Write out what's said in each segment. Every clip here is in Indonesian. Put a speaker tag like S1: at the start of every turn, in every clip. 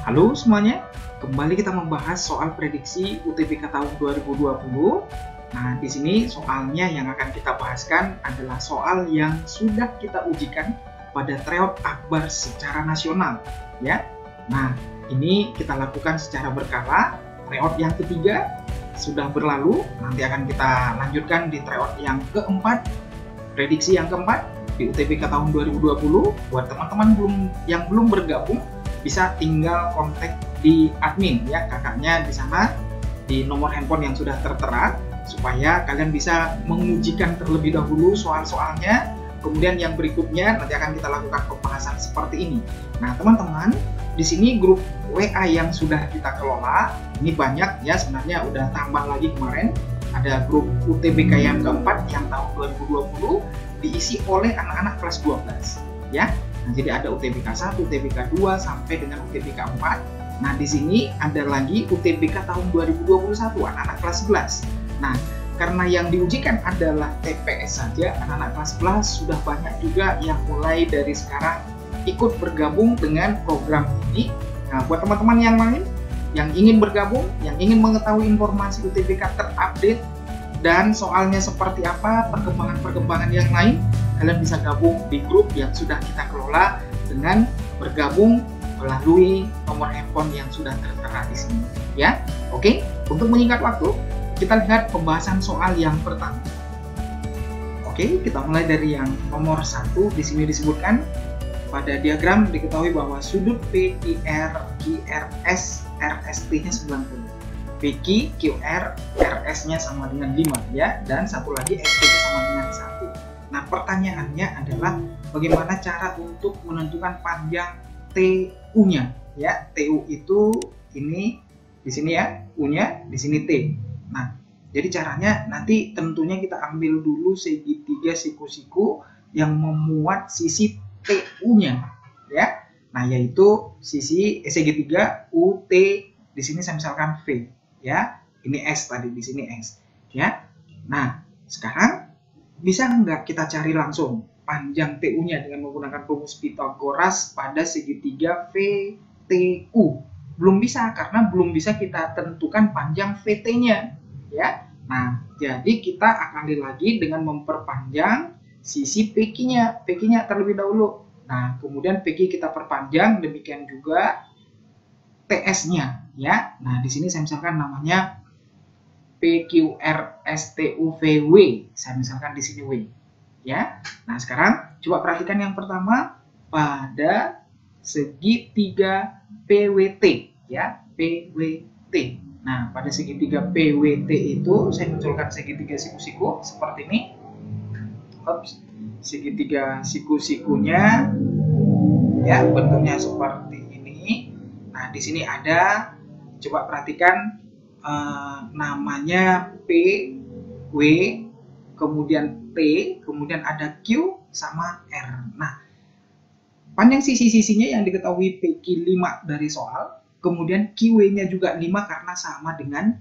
S1: Halo semuanya, kembali kita membahas soal prediksi UTBK tahun 2020. Nah, di sini soalnya yang akan kita bahaskan adalah soal yang sudah kita ujikan pada tryout akbar secara nasional, ya. Nah, ini kita lakukan secara berkala. Tryout yang ketiga sudah berlalu, nanti akan kita lanjutkan di tryout yang keempat, prediksi yang keempat di UTBK tahun 2020. Buat teman-teman yang belum bergabung, bisa tinggal kontak di admin ya, kakaknya di sana di nomor handphone yang sudah tertera, supaya kalian bisa mengujikan terlebih dahulu soal-soalnya. Kemudian yang berikutnya nanti akan kita lakukan pembahasan seperti ini. Nah teman-teman, di sini grup WA yang sudah kita kelola ini banyak ya, sebenarnya udah tambah lagi kemarin. Ada grup UTBK yang keempat yang tahun 2020 diisi oleh anak-anak kelas 12 ya. Nah, jadi ada UTBK 1, UTBK 2 sampai dengan UTBK 4. Nah, di sini ada lagi UTBK tahun 2021 anak-anak kelas 11. Nah, karena yang diujikan adalah TPS saja, anak-anak kelas 11 sudah banyak juga yang mulai dari sekarang ikut bergabung dengan program ini. Nah, buat teman-teman yang lain yang ingin bergabung, yang ingin mengetahui informasi UTBK terupdate dan soalnya seperti apa, perkembangan-perkembangan yang lain, kalian bisa gabung di grup yang sudah kita kelola dengan bergabung melalui nomor handphone yang sudah tertera di sini ya. Oke, untuk menyingkat waktu, kita lihat pembahasan soal yang pertama. Oke, kita mulai dari yang nomor 1. Di sini disebutkan pada diagram diketahui bahwa sudut PQR QRS RST-nya 90. PQ, QR, RS-nya sama dengan 5 ya, dan satu lagi ST-nya sama dengan 1. Nah, pertanyaannya adalah bagaimana cara untuk menentukan panjang TU-nya ya. TU itu ini di sini ya, U-nya di sini T. Nah, jadi caranya nanti tentunya kita ambil dulu segitiga siku-siku yang memuat sisi TU-nya ya. Nah, yaitu sisi segitiga UT, di sini saya misalkan V ya. Ini S tadi, di sini S ya. Nah, sekarang bisa nggak kita cari langsung panjang TU-nya dengan menggunakan rumus Pythagoras pada segitiga VTU? Belum bisa, karena belum bisa kita tentukan panjang VT-nya ya. Nah, jadi kita akali lagi dengan memperpanjang sisi PQ-nya terlebih dahulu. Nah, kemudian PQ kita perpanjang, demikian juga TS-nya ya. Nah, di sini saya misalkan namanya PQRSTUVW. Saya misalkan di sini W ya. Nah, sekarang coba perhatikan yang pertama pada segitiga PWT ya, PWT. Nah, pada segitiga PWT itu saya munculkan segitiga siku-siku seperti ini. Oops. Segitiga siku-sikunya ya, bentuknya seperti ini. Nah, di sini ada, coba perhatikan namanya P, W, kemudian T, kemudian ada Q sama R. Nah, panjang sisi-sisinya yang diketahui PQ 5 dari soal, kemudian QW-nya juga 5 karena sama dengan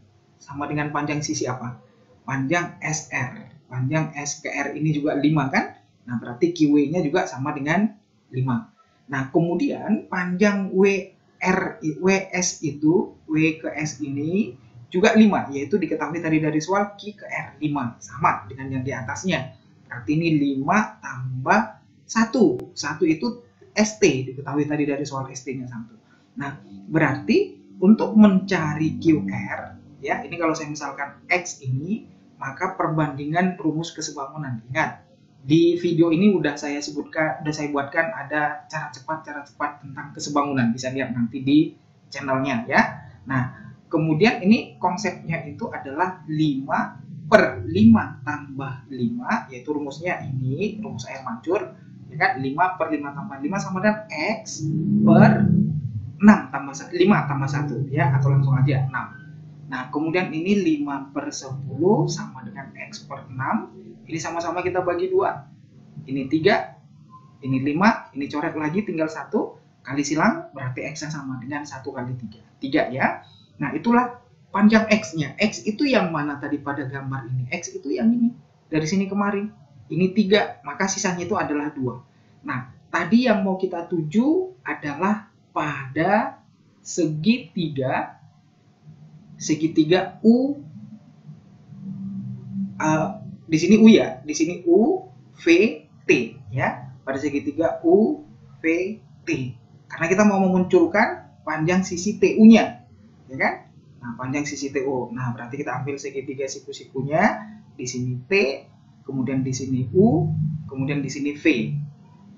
S1: panjang sisi apa? Panjang SR. Panjang S ke R ini juga 5 kan? Nah, berarti QW-nya juga sama dengan 5. Nah, kemudian panjang WS itu, W ke S ini juga 5, yaitu diketahui tadi dari soal Q ke R 5, sama dengan yang di atasnya. Berarti ini 5 tambah 1. 1 itu ST, diketahui tadi dari soal ST-nya 1. Nah, berarti untuk mencari QR, ya, ini kalau saya misalkan X ini, maka perbandingan rumus kesebangunan. Ingat, di video ini udah saya buatkan ada cara cepat tentang kesebangunan, bisa lihat nanti di channelnya ya. Nah, kemudian ini konsepnya itu adalah 5 per 5 tambah 5, yaitu rumusnya ini, rumus air mancur, ya kan? 5 per 5 tambah 5 sama dengan X per 5 tambah 1 ya, atau langsung aja 6. Nah, kemudian ini 5 per 10 sama dengan X per 6. Ini sama-sama kita bagi 2. Ini 3, ini 5, ini coret lagi tinggal 1. Kali silang, berarti X-nya sama dengan 1 kali 3. 3 ya. Nah, itulah panjang X-nya. X itu yang mana tadi pada gambar ini? X itu yang ini. Dari sini kemari. Ini 3, maka sisanya itu adalah 2. Nah, tadi yang mau kita tuju adalah pada segitiga U, di sini U ya, di sini U V T ya, pada segitiga U V T. Karena kita mau memunculkan panjang sisi TU-nya, ya kan? Nah, panjang sisi TU. Nah, berarti kita ambil segitiga siku-sikunya, di sini T, kemudian di sini U, kemudian di sini V,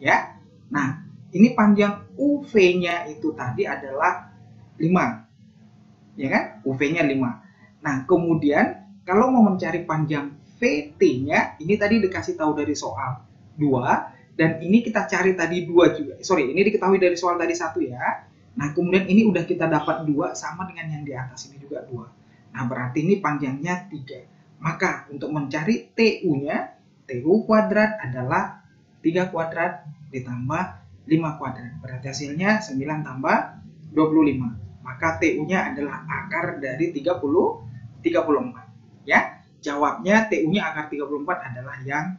S1: ya. Nah, ini panjang UV-nya itu tadi adalah 5, ya kan? UV-nya 5. Nah, kemudian kalau mau mencari panjang VT-nya, ini tadi dikasih tahu dari soal 2, dan ini kita cari tadi 2 juga. Sorry, ini diketahui dari soal tadi 1 ya. Nah, kemudian ini udah kita dapat 2 sama dengan yang di atas ini juga 2. Nah, berarti ini panjangnya 3. Maka untuk mencari TU-nya, TU kuadrat adalah 3 kuadrat ditambah 5 kuadrat. Berarti hasilnya 9 tambah 25. Maka TU-nya adalah akar dari 34. Ya, jawabnya TU-nya akar 34 adalah yang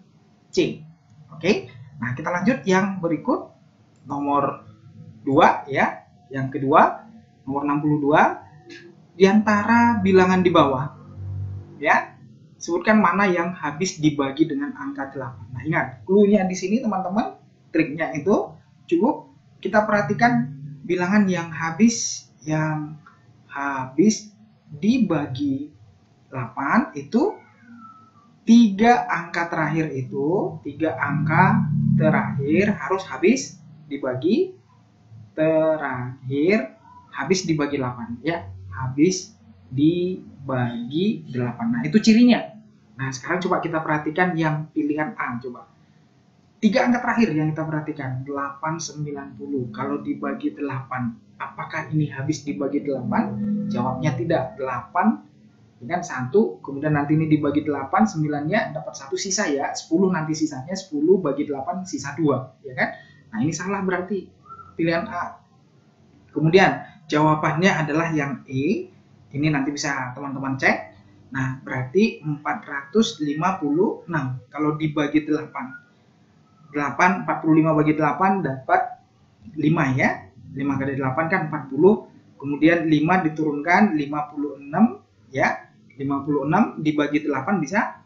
S1: C. Oke. Nah, kita lanjut yang berikut, nomor 2 ya. Yang kedua, nomor 62, di antara bilangan di bawah, ya, sebutkan mana yang habis dibagi dengan angka 8. Nah, ingat, clue-nya di sini teman-teman, triknya itu cukup kita perhatikan bilangan yang habis dibagi 8 itu 3 angka terakhir itu, 3 angka terakhir harus habis dibagi 8 ya, habis dibagi 8. Nah, itu cirinya. Nah, sekarang coba kita perhatikan yang pilihan A. Coba 3 angka terakhir yang kita perhatikan, 8, 90. Kalau dibagi 8, apakah ini habis dibagi 8? Jawabnya tidak. 8 dengan 1, kemudian nanti ini dibagi 8, 9-nya dapat 1 sisa ya, 10 nanti sisanya, 10 bagi 8 sisa 2, ya kan? Nah, ini salah berarti pilihan A. Kemudian jawabannya adalah yang E. Ini nanti bisa teman-teman cek. Nah, berarti 456 kalau dibagi 8. 45 bagi 8 dapat 5 ya. 5 kali 8 kan 40. Kemudian 5 diturunkan 56 ya. 56 dibagi 8 bisa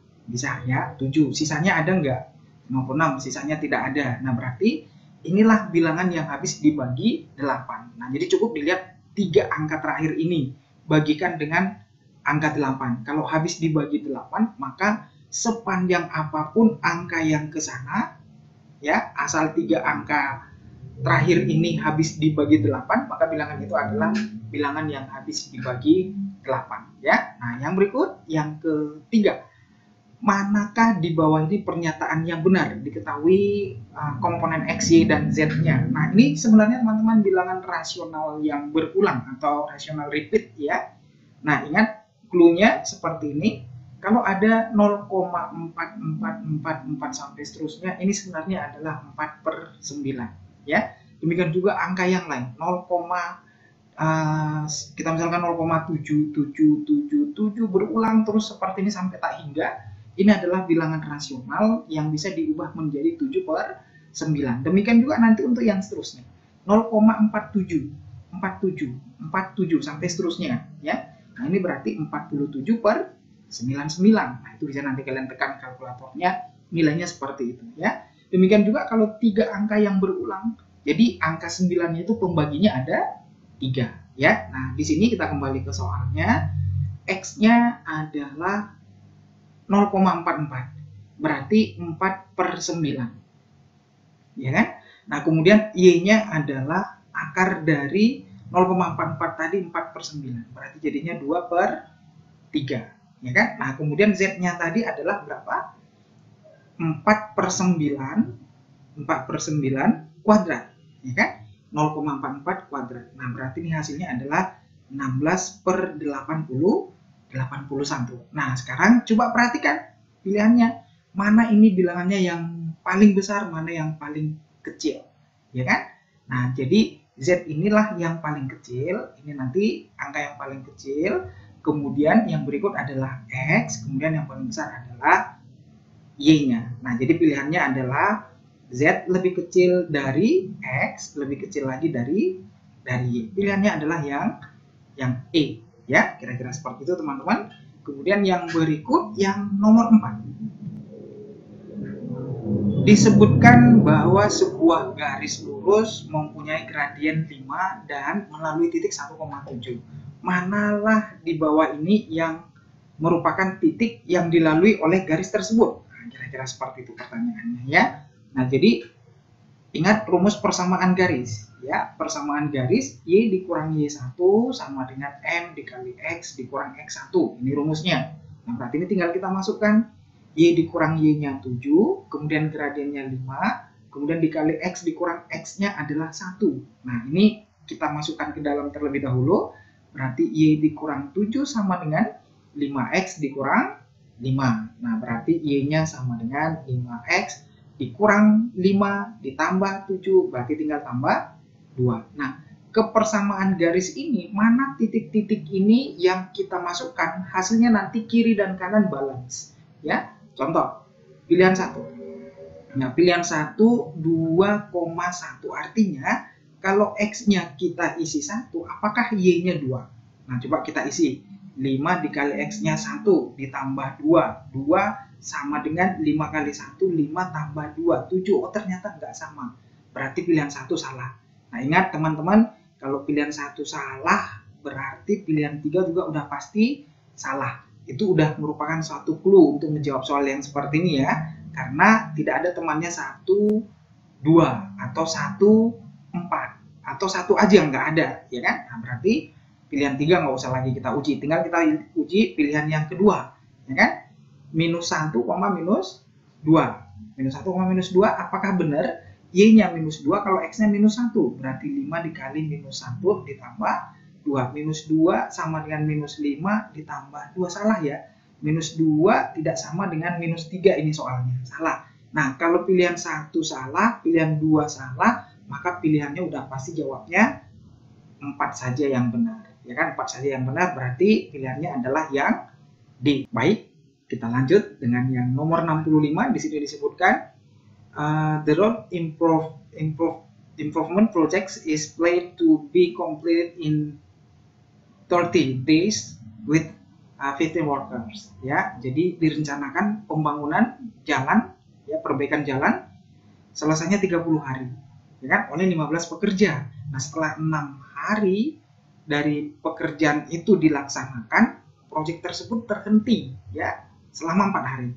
S1: ya 7. Sisanya ada enggak? 56, sisanya tidak ada. Nah, berarti inilah bilangan yang habis dibagi 8. Nah, jadi cukup dilihat 3 angka terakhir ini. Bagikan dengan angka 8. Kalau habis dibagi 8, maka sepanjang apapun angka yang ke sana, ya, asal 3 angka terakhir ini habis dibagi 8, maka bilangan itu adalah bilangan yang habis dibagi 8. Ya. Nah, yang berikut, yang ketiga. Manakah di bawah ini pernyataan yang benar? Diketahui komponen X, Y, dan Z-nya. Nah, ini sebenarnya teman-teman bilangan rasional yang berulang atau rasional repeat ya. Nah, ingat clue-nya seperti ini. Kalau ada 0,4444 sampai seterusnya, ini sebenarnya adalah 4/9 ya. Demikian juga angka yang lain, kita misalkan 0,7777 berulang terus seperti ini sampai tak hingga. Ini adalah bilangan rasional yang bisa diubah menjadi 7/9. Demikian juga nanti untuk yang seterusnya. 0,47 sampai seterusnya ya. Nah, ini berarti 47/99. Nah, itu bisa nanti kalian tekan kalkulatornya, nilainya seperti itu ya. Demikian juga kalau 3 angka yang berulang. Jadi angka 9-nya itu pembaginya ada 3 ya. Nah, di sini kita kembali ke soalnya. X-nya adalah 0,44, berarti 4/9 ya kan. Nah, kemudian Y-nya adalah akar dari 0,44 tadi 4/9, berarti jadinya 2/3 ya kan. Nah, kemudian Z-nya tadi adalah berapa? 4/9 kuadrat ya kan, 0,44 kuadrat. Nah, berarti ini hasilnya adalah 16/81. Nah, sekarang coba perhatikan pilihannya. Mana ini bilangannya yang paling besar, mana yang paling kecil. Ya kan? Nah, jadi Z inilah yang paling kecil. Ini nanti angka yang paling kecil. Kemudian yang berikut adalah X. Kemudian yang paling besar adalah Y-nya. Nah, jadi pilihannya adalah Z lebih kecil dari X, lebih kecil lagi dari dari Y. Pilihannya adalah yang E. Ya, kira-kira seperti itu teman-teman. Kemudian yang berikut, yang nomor 4. Disebutkan bahwa sebuah garis lurus mempunyai gradien 5 dan melalui titik 1,7. Manalah di bawah ini yang merupakan titik yang dilalui oleh garis tersebut? Nah, kira-kira seperti itu pertanyaannya ya. Nah, jadi ingat rumus persamaan garis ya. Persamaan garis Y dikurang Y1 sama dengan M dikali X dikurang X1. Ini rumusnya. Nah, berarti ini tinggal kita masukkan Y dikurang Y-nya 7, kemudian gradiennya 5, kemudian dikali X dikurang X-nya adalah 1. Nah, ini kita masukkan ke dalam terlebih dahulu. Berarti Y dikurang 7 sama dengan 5X dikurang 5. Nah, berarti Y-nya sama dengan 5X dikurang 5 ditambah 7, berarti tinggal tambah 2. Nah, kepersamaan garis ini, mana titik-titik ini yang kita masukkan, hasilnya nanti kiri dan kanan balance. Ya, contoh, pilihan 1. Nah, pilihan 1, 2,1. Artinya, kalau X-nya kita isi 1, apakah Y-nya 2? Nah, coba kita isi. 5 dikali X-nya 1 ditambah 2. 2 sama dengan 5 kali 1, 5 tambah 2, 7. Oh, ternyata nggak sama. Berarti pilihan 1 salah. Nah, ingat teman-teman, kalau pilihan 1 salah, berarti pilihan 3 juga udah pasti salah. Itu udah merupakan suatu clue untuk menjawab soal yang seperti ini ya. Karena tidak ada temannya 1, 2, atau 1, 4. Atau 1 aja nggak ada, ya kan? Nah, berarti pilihan 3 nggak usah lagi kita uji, tinggal kita uji pilihan yang kedua, ya kan? Minus 1, minus 2. Minus 1, minus 2, apakah benar Y-nya minus 2 kalau X-nya minus 1? Berarti 5 dikali minus 1 ditambah 2. Minus 2 sama dengan minus 5 ditambah 2. Salah ya. Minus 2 tidak sama dengan minus 3 ini soalnya. Salah. Nah, kalau pilihan 1 salah, pilihan 2 salah, maka pilihannya udah pasti jawabnya 4 saja yang benar. Ya kan, 4 saja yang benar, berarti pilihannya adalah yang D. Baik, kita lanjut dengan yang nomor 65. Di sini disebutkan the road improvement projects is planned to be completed in 30 days with 15 workers. Ya, jadi direncanakan pembangunan jalan, ya, perbaikan jalan selesainya 30 hari. Ya kan, oleh 15 pekerja. Nah, setelah 6 hari dari pekerjaan itu dilaksanakan, proyek tersebut terhenti ya selama 4 hari.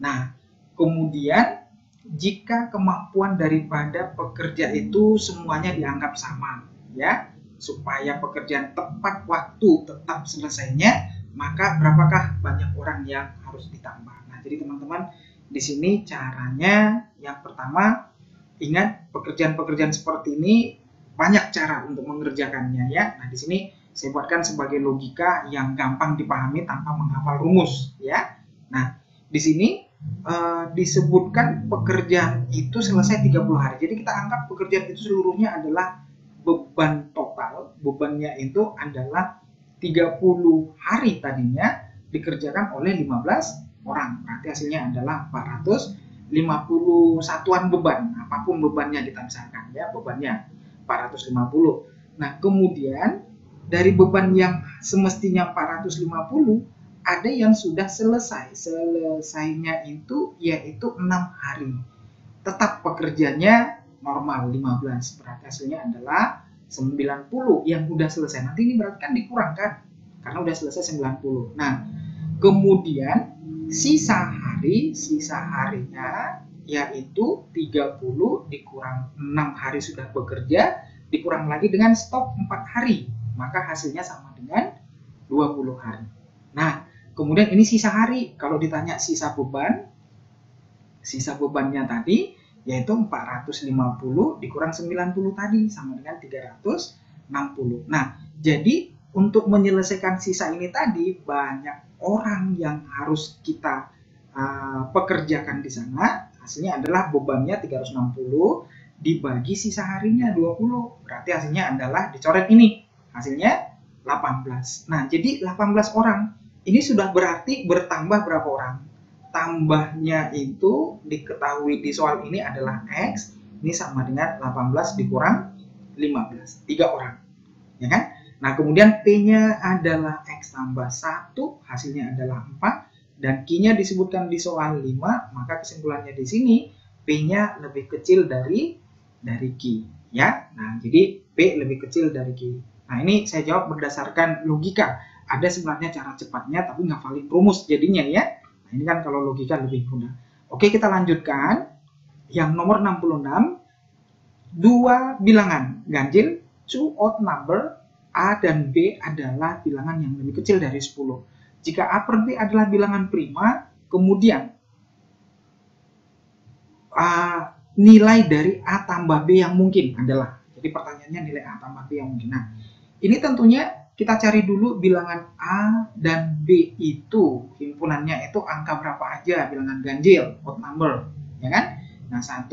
S1: Nah, kemudian jika kemampuan daripada pekerja itu semuanya dianggap sama ya, supaya pekerjaan tepat waktu tetap selesainya, maka berapakah banyak orang yang harus ditambah. Nah, jadi teman-teman, di sini caranya yang pertama, ingat pekerjaan-pekerjaan seperti ini banyak cara untuk mengerjakannya ya. Nah, di sini saya buatkan sebagai logika yang gampang dipahami tanpa menghafal rumus ya. Nah, di sini disebutkan pekerjaan itu selesai 30 hari. Jadi kita anggap pekerjaan itu seluruhnya adalah beban total. Bebannya itu adalah 30 hari tadinya dikerjakan oleh 15 orang. Berarti hasilnya adalah 450 satuan beban. Apapun bebannya kita misalkan ya, bebannya 450. Nah, kemudian dari beban yang semestinya 450, ada yang sudah selesai. Selesainya itu yaitu 6 hari. Tetap pekerjanya normal 15. Berarti hasilnya atilah 90 yang sudah selesai. Nanti ini berarti kan dikurangkan karena sudah selesai 90. Nah, kemudian sisa harinya yaitu 30 dikurang 6 hari sudah bekerja, dikurang lagi dengan stok 4 hari, maka hasilnya sama dengan 20 hari. Nah, kemudian ini sisa hari. Kalau ditanya sisa bebannya tadi yaitu 450 dikurang 90 tadi sama dengan 360. Nah, jadi untuk menyelesaikan sisa ini tadi banyak orang yang harus kita pekerjakan di sana. Hasilnya adalah bebannya 360 dibagi sisa harinya 20. Berarti hasilnya adalah dicoret ini. Hasilnya 18. Nah, jadi 18 orang. Ini sudah berarti bertambah berapa orang? Tambahnya itu diketahui di soal ini adalah X. Ini sama dengan 18 dikurang 15. 3 orang. ya kan? Nah, kemudian P-nya adalah X tambah 1, hasilnya adalah 4, dan Q-nya disebutkan di soal 5, maka kesimpulannya di sini P-nya lebih kecil dari Q, ya. Nah, jadi P lebih kecil dari Q. Nah, ini saya jawab berdasarkan logika. Ada sebenarnya cara cepatnya, tapi ngafalin rumus jadinya ya. Nah, ini kan kalau logika lebih mudah. Oke, kita lanjutkan. Yang nomor 66, dua bilangan ganjil, two odd number, A dan B adalah bilangan yang lebih kecil dari 10. Jika A per B adalah bilangan prima, kemudian nilai dari A tambah B yang mungkin adalah. Jadi pertanyaannya nilai A tambah B yang mungkin. Nah, ini tentunya kita cari dulu bilangan A dan B itu, himpunannya itu angka berapa aja, bilangan ganjil, odd number, ya kan? Nah, 1,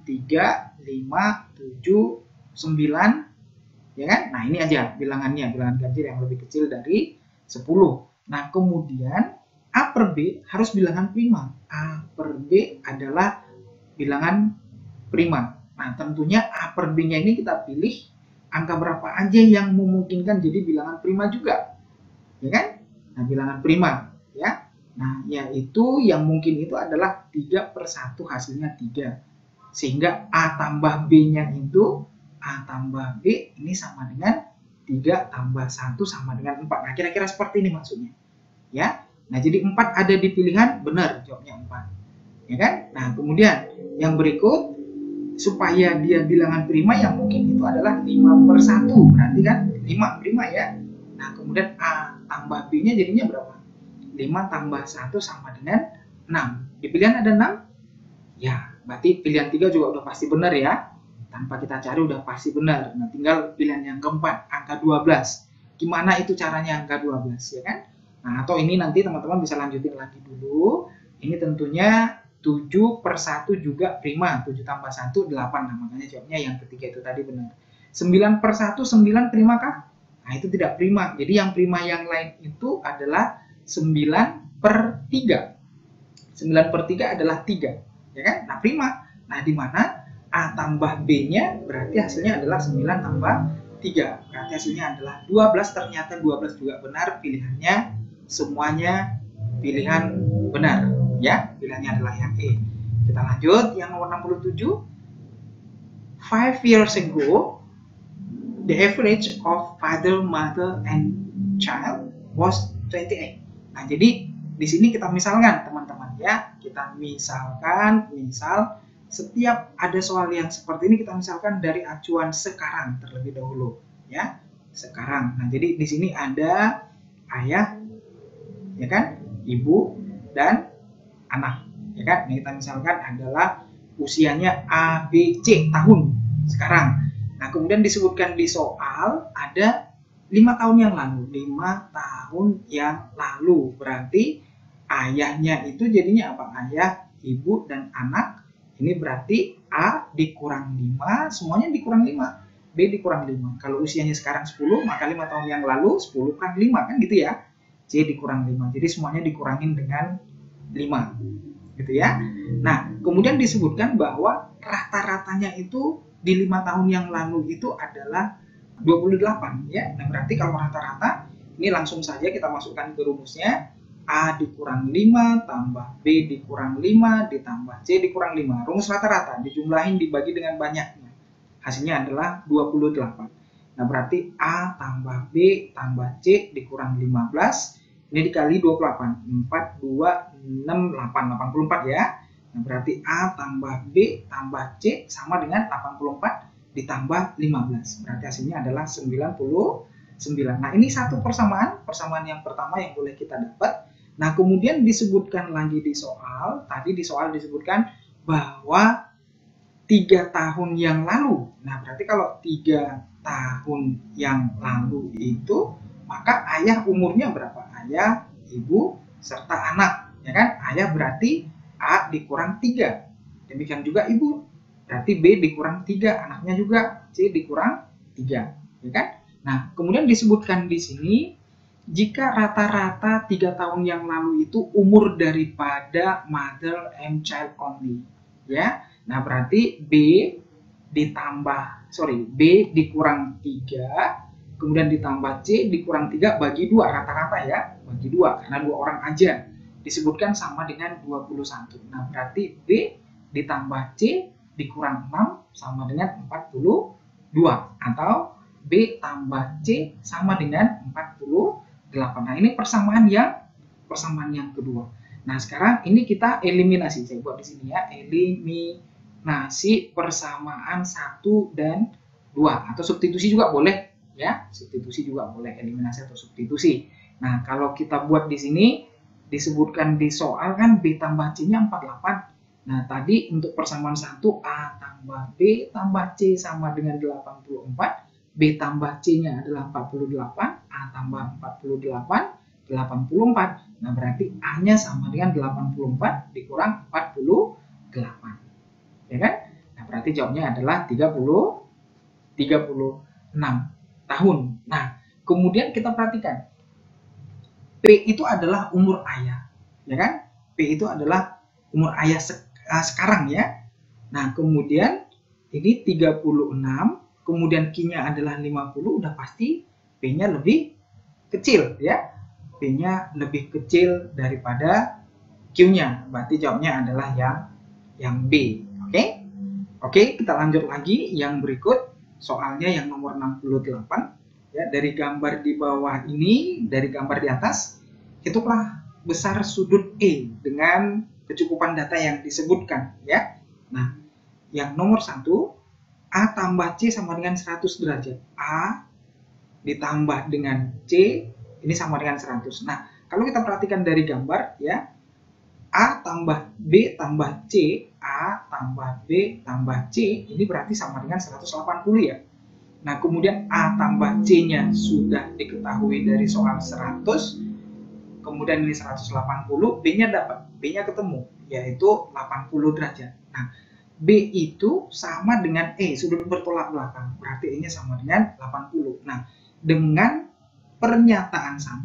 S1: 3, 5, 7, 9, ya kan? Nah, ini aja bilangannya, bilangan ganjil yang lebih kecil dari 10. Nah, kemudian A per B harus bilangan prima. A per B adalah bilangan prima. Nah, tentunya A per B-nya ini kita pilih angka berapa aja yang memungkinkan jadi bilangan prima juga. Ya kan? Nah, bilangan prima, ya. Nah, yaitu yang mungkin itu adalah 3/1, hasilnya 3. Sehingga A tambah B-nya itu A tambah B ini sama dengan 3 tambah 1 sama dengan 4. Nah, kira-kira seperti ini maksudnya. Ya. Nah, jadi 4 ada di pilihan, benar jawabnya 4. Ya kan? Nah, kemudian yang berikut, supaya dia bilangan prima yang mungkin itu adalah 5/1. Berarti kan 5 prima ya. Nah, kemudian A tambah B-nya jadinya berapa? 5 tambah 1 sama dengan 6. Di pilihan ada 6? Ya, berarti pilihan 3 juga udah pasti benar ya. Tanpa kita cari udah pasti benar. Nah, tinggal pilihan yang keempat, angka 12. Gimana itu caranya angka 12, ya kan? Nah, atau ini nanti teman-teman bisa lanjutin lagi dulu. Ini tentunya 7/1 juga prima. 7 tambah 1, 8. Nah, makanya jawabnya yang ketiga itu tadi benar. 9/1, 9 prima kah? Nah, itu tidak prima. Jadi yang prima yang lain itu adalah 9/3. 9/3 adalah 3. Ya kan? Nah, prima. Nah, di mana A tambah B-nya berarti hasilnya adalah 9 tambah 3. Berarti hasilnya adalah 12. Ternyata 12 juga benar. Pilihannya semuanya pilihan benar. Ya, pilihannya adalah yang E. Kita lanjut. Yang nomor 67. 5 years ago, the average of father, mother, and child was 28. Nah, jadi di sini kita misalkan teman-teman ya. Kita misalkan, setiap ada soal yang seperti ini kita misalkan dari acuan sekarang terlebih dahulu ya, sekarang. Nah, jadi di sini ada ayah, ya kan, ibu dan anak, ya kan. Nah, kita misalkan adalah usianya A, B, C tahun sekarang. Nah, kemudian disebutkan di soal ada 5 tahun yang lalu, 5 tahun yang lalu. Berarti ayahnya itu jadinya apa? Ayah, ibu, dan anak. Ini berarti A dikurang 5, semuanya dikurang 5. B dikurang 5. Kalau usianya sekarang 10, maka 5 tahun yang lalu 10 kan 5, kan gitu ya. C dikurang 5. Jadi semuanya dikurangin dengan 5. Gitu ya. Nah, kemudian disebutkan bahwa rata-ratanya itu di 5 tahun yang lalu itu adalah 28 ya. Nah, berarti kalau rata-rata ini langsung saja kita masukkan ke rumusnya. A dikurang 5 tambah B dikurang 5 ditambah C dikurang 5. Rumus rata-rata dijumlahin dibagi dengan banyaknya. Hasilnya adalah 28. Nah, berarti A tambah B tambah C dikurang 15. Ini dikali 28. 4, 2, 6, 8. 84 ya. Nah, berarti A tambah B tambah C sama dengan 84 ditambah 15. Berarti hasilnya adalah 99. Nah, ini satu persamaan yang pertama yang boleh kita dapat. Nah, kemudian disebutkan lagi di soal, tadi di soal disebutkan bahwa 3 tahun yang lalu. Nah, berarti kalau 3 tahun yang lalu itu, maka ayah umurnya berapa? Ayah, ibu, serta anak. Ya kan? Ayah berarti A dikurang 3. Demikian juga ibu. Berarti B dikurang 3. Anaknya juga C dikurang 3. Ya kan? Nah, kemudian disebutkan di sini, jika rata-rata 3 tahun yang lalu itu umur daripada mother and child only, ya. Nah, berarti B dikurang 3 kemudian ditambah C dikurang 3 bagi 2, rata-rata ya, bagi 2 karena 2 orang aja. Disebutkan sama dengan 21. Nah, berarti B ditambah C dikurang 6 sama dengan 42 atau B tambah C sama dengan 48. Nah, ini persamaan yang kedua. Nah, sekarang ini kita eliminasi. Saya buat di sini ya, eliminasi persamaan 1 dan 2 atau substitusi juga boleh ya. Substitusi juga boleh, eliminasi atau substitusi. Nah, kalau kita buat di sini disebutkan di soal kan B tambah C-nya 48. Nah, tadi untuk persamaan 1 A tambah B tambah C sama dengan 84. B tambah C-nya adalah 48, A tambah 48, 84. Nah, berarti A-nya sama dengan 84 dikurang 48. Ya kan? Nah, berarti jawabnya adalah 36 tahun. Nah, kemudian kita perhatikan. P itu adalah umur ayah. Ya kan? P itu adalah umur ayah sekarang ya. Nah, kemudian ini 36, kemudian Q-nya adalah 50, udah pasti P-nya lebih kecil ya. P-nya lebih kecil daripada Q-nya. Berarti jawabnya adalah yang B. Oke? Oke, kita lanjut lagi yang berikut. Soalnya yang nomor 68. Ya, dari gambar di bawah ini, dari gambar di atas, hitunglah besar sudut E dengan kecukupan data yang disebutkan ya. Nah, yang nomor 1, A tambah C sama dengan 100 derajat. A ditambah dengan C ini sama dengan 100. Nah, kalau kita perhatikan dari gambar ya, A tambah B tambah C, A tambah B tambah C ini berarti sama dengan 180 ya. Nah, kemudian A tambah C-nya sudah diketahui dari soal 100, kemudian ini 180, B-nya dapat, B-nya ketemu, yaitu 80 derajat. Nah, B itu sama dengan E, sudut bertolak belakang, berarti E-nya sama dengan 80. Nah, dengan pernyataan 1,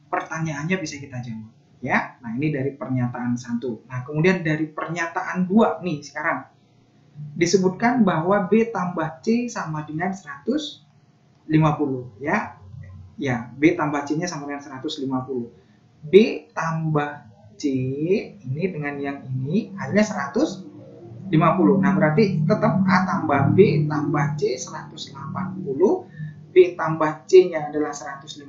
S1: pertanyaannya bisa kita jawab. Ya, nah ini dari pernyataan 1. Nah, kemudian dari pernyataan 2 nih sekarang. Disebutkan bahwa B tambah C sama dengan 150 ya. Ya, B tambah C-nya sama dengan 150. B tambah C ini dengan yang ini hanya 150. Nah, berarti tetap A tambah B tambah C 180. B tambah C-nya adalah 150,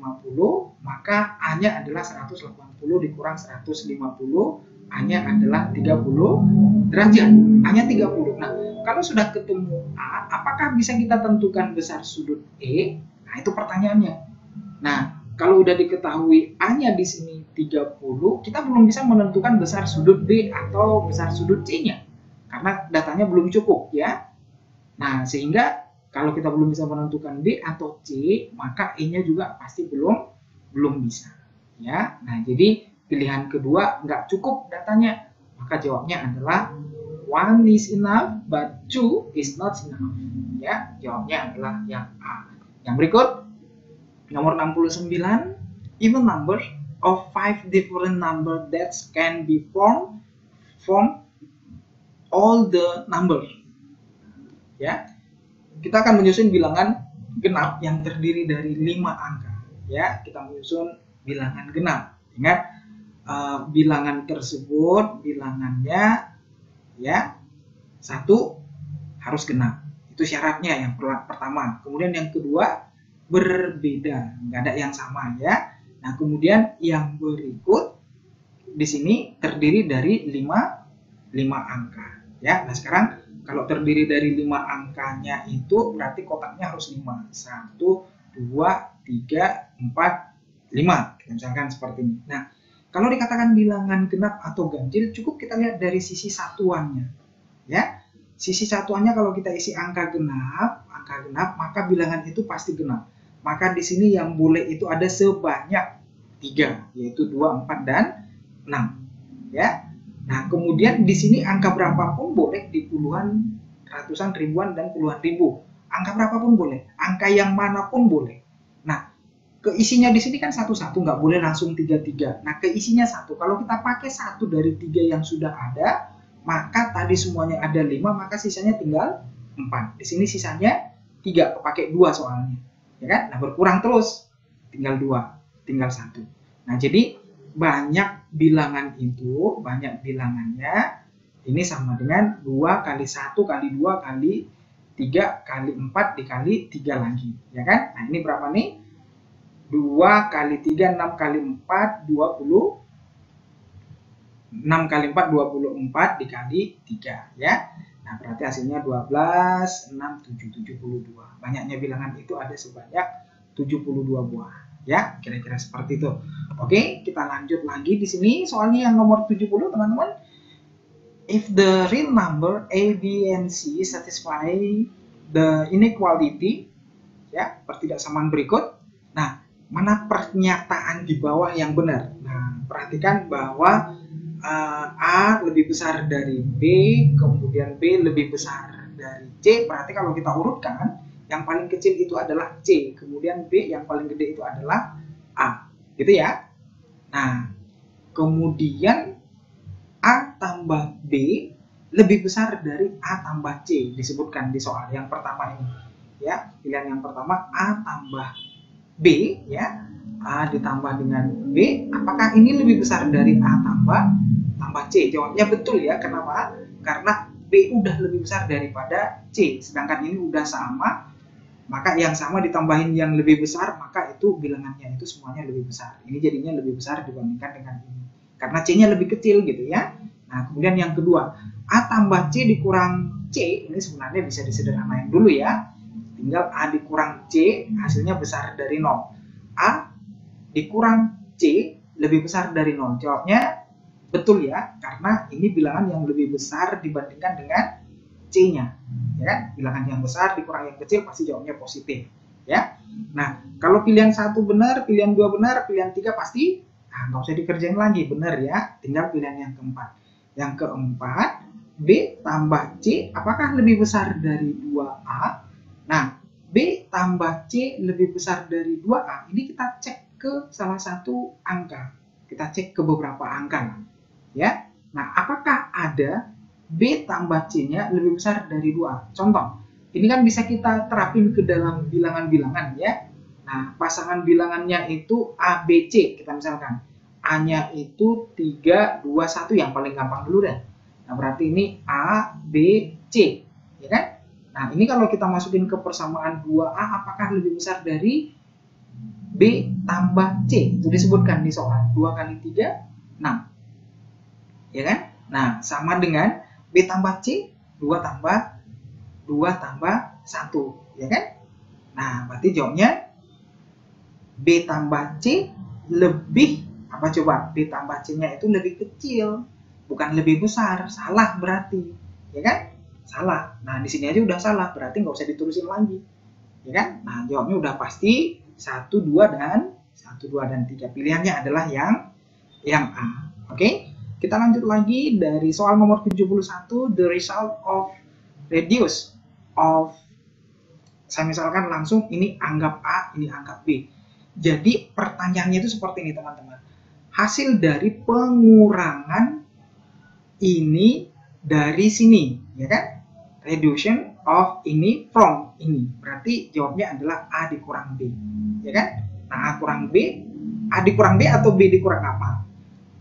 S1: maka A-nya adalah 180 dikurang 150, A-nya adalah 30 derajat. A-nya 30. Nah, kalau sudah ketemu A, apakah bisa kita tentukan besar sudut E? Nah, itu pertanyaannya. Nah, kalau udah diketahui A-nya di sini 30, kita belum bisa menentukan besar sudut B atau besar sudut C-nya. Karena datanya belum cukup, ya. Nah, sehingga kalau kita belum bisa menentukan B atau C, maka E-nya juga pasti belum bisa. Ya, nah jadi pilihan kedua nggak cukup datanya, maka jawabnya adalah 1 is enough, but 2 is not enough. Ya, jawabnya adalah yang A. Yang berikut, nomor 69, even number of 5 different number that can be formed from all the number. Ya, kita akan menyusun bilangan genap yang terdiri dari 5 angka. Ya, kita menyusun bilangan genap. Ingat, bilangan tersebut, bilangannya ya 1 harus genap. Itu syaratnya yang pertama. Kemudian yang kedua, berbeda, nggak ada yang sama ya. Nah, kemudian yang berikut di sini terdiri dari 5 angka. Ya, nah sekarang kalau terdiri dari 5 angkanya itu berarti kotaknya harus 5. 1, 2, 3, 4, 5. Misalkan seperti ini. Nah, kalau dikatakan bilangan genap atau ganjil, cukup kita lihat dari sisi satuannya. Ya, sisi satuannya kalau kita isi angka genap, maka bilangan itu pasti genap. Maka di sini yang boleh itu ada sebanyak 3, yaitu 2, 4, dan 6. Ya. Nah, kemudian di sini angka berapapun boleh, di puluhan, ratusan, ribuan, dan puluhan ribu. Angka berapapun boleh, angka yang manapun boleh. Nah, keisinya di sini kan 1, nggak boleh langsung 3. Nah, keisinya 1. Kalau kita pakai 1 dari 3 yang sudah ada, maka tadi semuanya ada 5, maka sisanya tinggal 4. Di sini sisanya 3, kepakai 2 soalnya. ya kan? Nah, berkurang terus, tinggal 2, tinggal 1. Nah, jadi banyak bilangan itu, banyak bilangannya ini sama dengan 2 kali 1 kali 2 kali 3 kali 4 dikali 3 lagi, ya kan? Nah, ini berapa nih? 2 kali 3, 6 kali 4, 20. 6 kali 4, 24 dikali 3, ya. Nah, berarti hasilnya 12, 6, 7, 72. Banyaknya bilangan itu ada sebanyak 72 buah, ya. Kira-kira seperti itu. Oke, kita lanjut lagi di sini. Soalnya yang nomor 70, teman-teman. If the real number A, B, and C satisfy the inequality, ya, pertidaksamaan berikut. Nah, mana pernyataan di bawah yang benar? Nah, perhatikan bahwa A lebih besar dari B, kemudian B lebih besar dari C. Berarti kalau kita urutkan, yang paling kecil itu adalah C, kemudian B yang paling gede itu adalah A, gitu ya. Nah, kemudian A tambah B lebih besar dari A tambah C, disebutkan di soal yang pertama ini. Ya, pilihan yang pertama A tambah B, ya. A ditambah dengan B, apakah ini lebih besar dari A tambah C? Jawabnya betul ya. Kenapa? Karena B udah lebih besar daripada C, sedangkan ini udah sama, maka yang sama ditambahin yang lebih besar, maka itu bilangannya itu semuanya lebih besar. Ini jadinya lebih besar dibandingkan dengan ini, karena C-nya lebih kecil gitu ya. Nah, kemudian yang kedua, A tambah C dikurang C, ini sebenarnya bisa disederhanain dulu ya. Tinggal A dikurang C, hasilnya besar dari 0. A dikurang C lebih besar dari 0. Jawabnya betul ya, karena ini bilangan yang lebih besar dibandingkan dengan C-nya. Ya kan? Bilangan yang besar dikurang yang kecil pasti jawabnya positif. Ya. Nah, kalau pilihan 1 benar, pilihan 2 benar, pilihan 3 pasti nggak usah dikerjain lagi, benar ya. Tinggal pilihan yang keempat. Yang keempat, B tambah C, apakah lebih besar dari 2A? Nah, B tambah C lebih besar dari 2A. Ini kita cek ke salah satu angka. Kita cek ke beberapa angka. Ya. Nah, apakah ada B tambah C-nya lebih besar dari 2A? Contoh, ini kan bisa kita terapin ke dalam bilangan-bilangan ya. Nah, pasangan bilangannya itu A, B, C. Kita misalkan A-nya itu 3, 2, 1, yang paling gampang dulu deh. Nah, berarti ini A, B, C. Ya kan? Nah, ini kalau kita masukin ke persamaan 2A, apakah lebih besar dari B tambah C? Itu disebutkan di soal. 2 kali 3, 6. Ya kan? Nah, sama dengan B tambah C, 2 tambah 1. Ya kan? Nah, berarti jawabnya B tambah C lebih, apa coba? B tambah C-nya itu lebih kecil, bukan lebih besar. Salah berarti. Ya kan? Salah. Nah, di sini aja udah salah, berarti nggak usah diterusin lagi. Ya kan? Nah, jawabnya udah pasti 1, 2, dan 3. Pilihannya adalah yang A. Oke? Kita lanjut lagi dari soal nomor 71, the result of radius of, saya misalkan langsung ini anggap A, ini anggap B. Jadi pertanyaannya itu seperti ini teman-teman. Hasil dari pengurangan ini dari sini, ya kan? Reduction of ini from ini. Berarti jawabnya adalah A dikurang B, ya kan? Nah, A kurang B, A dikurang B atau B dikurang apa?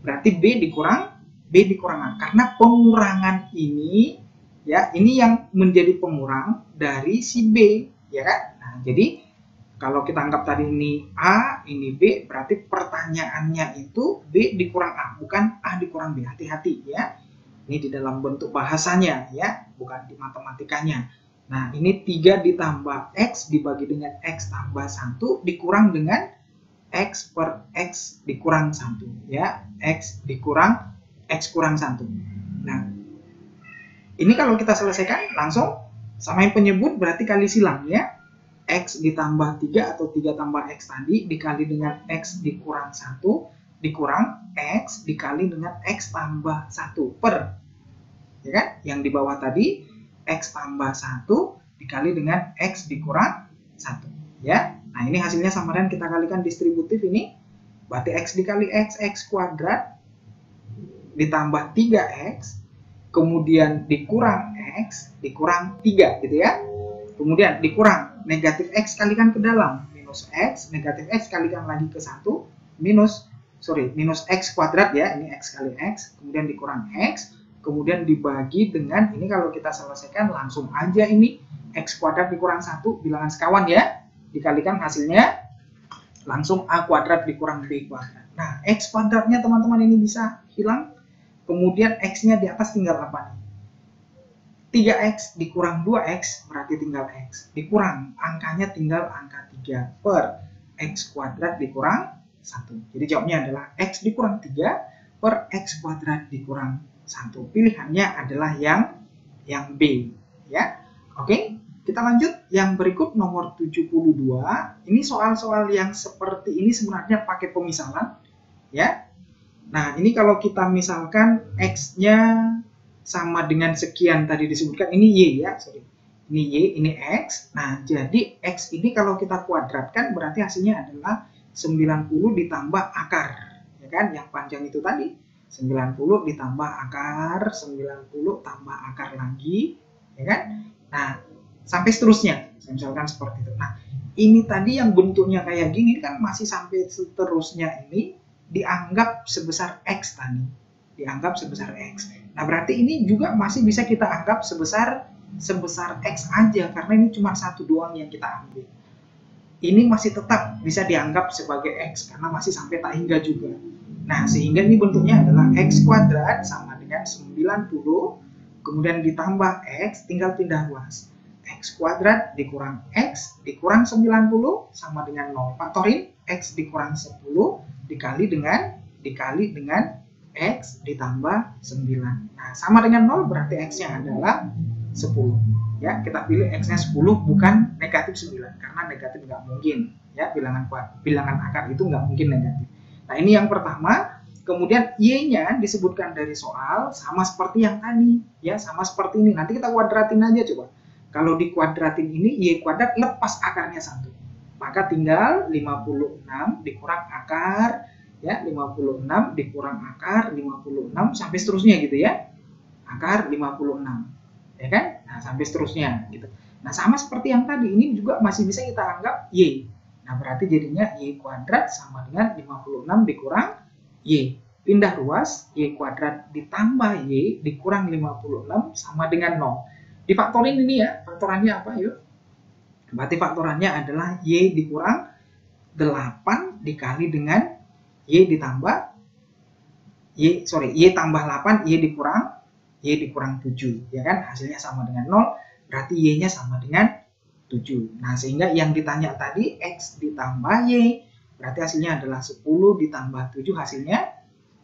S1: Berarti B dikurang A. Karena pengurangan ini, ya, ini yang menjadi pengurang dari si B, ya kan? Nah, jadi kalau kita anggap tadi ini A, ini B, berarti pertanyaannya itu B dikurang A, bukan A dikurang B. Hati-hati ya. Ini di dalam bentuk bahasanya ya, bukan di matematikanya. Nah, ini 3 ditambah X dibagi dengan X tambah 1 dikurang dengan X per X dikurang 1 ya. X dikurang X kurang 1. Nah, ini kalau kita selesaikan langsung samain penyebut berarti kali silang ya. X ditambah 3 atau 3 tambah X tadi dikali dengan X dikurang 1 dikurang X dikali dengan X tambah 1 per, ya kan? Yang di bawah tadi X tambah 1 dikali dengan X dikurang 1 ya. Nah, ini hasilnya sama dan kita kalikan distributif ini, berarti X dikali X kuadrat ditambah 3X kemudian dikurang X dikurang 3 gitu ya. Kemudian dikurang negatif X kalikan ke dalam, minus X, negatif X kalikan lagi ke 1, minus X kuadrat ya, ini X kali X, kemudian dikurang X, kemudian dibagi dengan, ini kalau kita selesaikan langsung aja ini, X kuadrat dikurang 1, bilangan sekawan ya, dikalikan hasilnya, langsung A kuadrat dikurang B kuadrat. Nah, X kuadratnya teman-teman ini bisa hilang, kemudian X-nya di atas tinggal apa nih? 3X dikurang 2X berarti tinggal X. Dikurang, angkanya tinggal angka 3 per X kuadrat dikurang 1. Jadi jawabnya adalah X dikurang 3 per X kuadrat dikurang 1. Pilihannya adalah yang B. Ya. Oke, kita lanjut. Yang berikut nomor 72. Ini soal-soal yang seperti ini sebenarnya pakai pemisalan. Ya. Nah, ini kalau kita misalkan X-nya sama dengan sekian tadi disebutkan, ini Y ya, ini Y, ini X. Nah, jadi X ini kalau kita kuadratkan berarti hasilnya adalah 90 ditambah akar, ya kan? Yang panjang itu tadi, 90 ditambah akar, 90 tambah akar lagi, ya kan? Nah, sampai seterusnya, misalkan seperti itu. Nah, ini tadi yang bentuknya kayak gini kan masih sampai seterusnya ini dianggap sebesar X tadi, dianggap sebesar X. Nah, berarti ini juga masih bisa kita anggap sebesar X aja, karena ini cuma satu doang yang kita ambil. Ini masih tetap bisa dianggap sebagai X, karena masih sampai tak hingga juga. Nah, sehingga ini bentuknya adalah X kuadrat sama dengan 90, kemudian ditambah X, tinggal pindah ruas. X kuadrat dikurang X, dikurang 90, sama dengan 0. Faktorin, X dikurang 10, dikali dengan X ditambah 9. Nah, sama dengan 0 berarti X-nya adalah 10. Ya, kita pilih X-nya 10 bukan negatif 9. Karena negatif nggak mungkin. Ya, bilangan akar itu nggak mungkin negatif. Nah, ini yang pertama. Kemudian Y-nya disebutkan dari soal sama seperti yang tadi. Ya, sama seperti ini. Nanti kita kuadratin aja coba. Kalau dikuadratin ini, Y kuadrat lepas akarnya 1. Maka tinggal 56 dikurang akar. Ya, 56 dikurang akar 56 sampai seterusnya gitu ya. Akar 56. Ya kan? Nah, sampai seterusnya gitu. Nah, sama seperti yang tadi, ini juga masih bisa kita anggap Y. Nah, berarti jadinya Y kuadrat sama dengan 56 dikurang Y. Pindah ruas, Y kuadrat ditambah Y dikurang 56 sama dengan 0. Difaktorin ini ya, faktorannya apa yuk? Berarti faktorannya adalah Y dikurang 8 dikali dengan Y ditambah Y tambah 8, Y dikurang 7, ya kan? Hasilnya sama dengan 0, berarti Y-nya sama dengan 7. Nah, sehingga yang ditanya tadi X ditambah Y, berarti hasilnya adalah 10 ditambah 7, hasilnya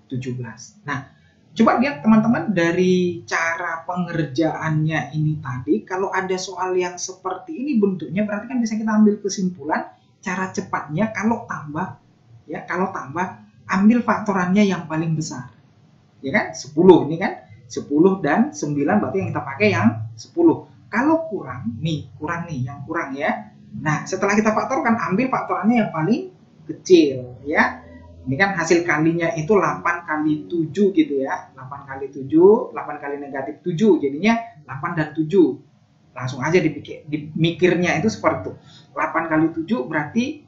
S1: 17. Nah, coba lihat teman-teman dari cara pengerjaannya ini tadi, kalau ada soal yang seperti ini bentuknya, berarti kan bisa kita ambil kesimpulan cara cepatnya kalau tambah. Ya, kalau tambah, ambil faktorannya yang paling besar. Ya kan? 10 ini kan? 10 dan 9 berarti yang kita pakai yang 10. Kalau kurang nih yang kurang ya. Nah, setelah kita faktorkan, ambil faktorannya yang paling kecil ya. Ini kan hasil kalinya itu 8 kali 7 gitu ya. 8 kali 7, 8 kali negatif 7, jadinya 8 dan 7. Langsung aja mikirnya itu seperti itu. 8 kali 7 berarti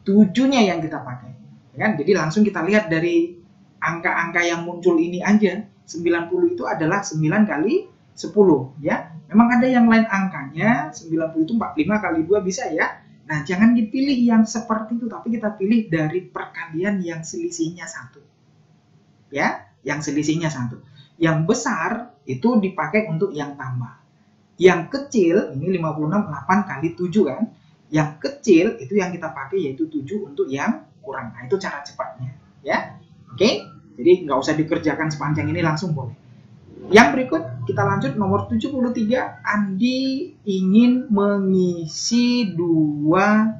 S1: 7-nya yang kita pakai. Ya kan? Jadi langsung kita lihat dari angka-angka yang muncul ini aja. 90 itu adalah 9 kali 10 ya. Memang ada yang lain angkanya, 90 itu 45 kali 2 bisa ya. Nah, jangan dipilih yang seperti itu, tapi kita pilih dari perkalian yang selisihnya 1. Ya, yang selisihnya 1. Yang besar itu dipakai untuk yang tambah. Yang kecil, ini 56, 8 kali 7 kan. Yang kecil itu yang kita pakai yaitu 7 untuk yang kurang. Nah, itu cara cepatnya ya. Oke, jadi nggak usah dikerjakan sepanjang ini, langsung boleh. Yang berikut kita lanjut nomor 73. Andi ingin mengisi dua